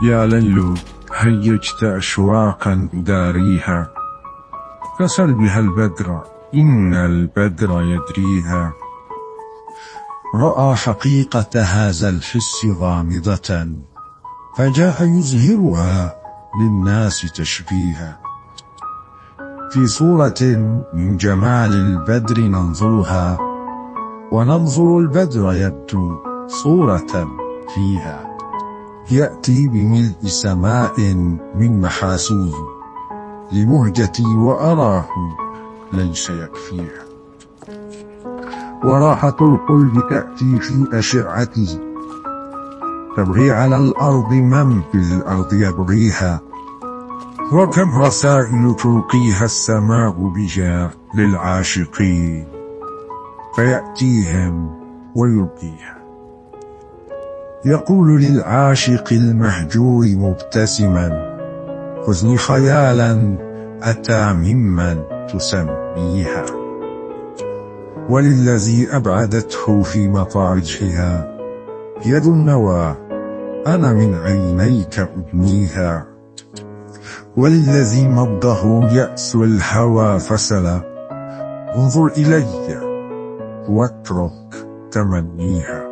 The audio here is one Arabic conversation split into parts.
يا ليل هيجت أشواقا أداريها، فسل بها البدر إن البدر يدريها. رأى حقيقة هذا الحس غامضة، فجاء يظهرها للناس تشبيها. في صورة من جمال البدر ننظرها، وننظر البدر يبدو صورة فيها. يأتي بملء سماء من محاسوه، لمهجتي وأراه ليس يكفيها. وراحة القلب تأتي في أشعته، تبغي على الأرض من في الأرض يبغيها. وكم رسائل تلقيها السماء بها للعاشقين، فيأتيهم ويلقيها. يقول للعاشق المهجور مبتسما: خذني خيالا أتى ممن تسميها. وللذي أبعدته في مطارجها يد النوى أنا من عينيك أدنيها. وللذي مضه يأس الهوى فسلا انظر إلي واترك تمنيها.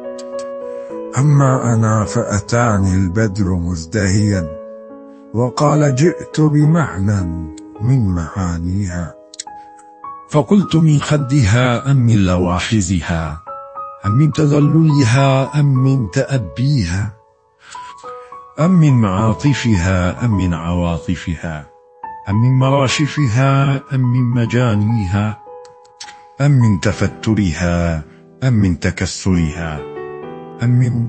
أما أنا فأتاني البدر مزدهيا، وقال جئت بمعنى من معانيها. فقلت من خدها أم من لواحظها، أم من تذللها أم من تأبيها، أم من معاطفها أم من عواطفها، أم من مراشفها أم من مجانيها، أم من تفترها أم من تكسرها، أم من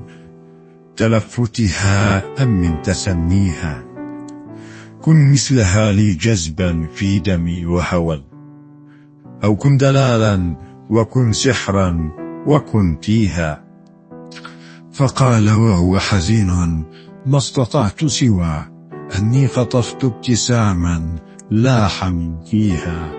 تلفتها أم من تسنيها. كن مثلها لي جذبا في دمي وهوى، أو كن دلالا وكن سحرا وكن تيها. فقال وهو حزين: ما استطعت سوى أني خطفت ابتساما لاح من فيها.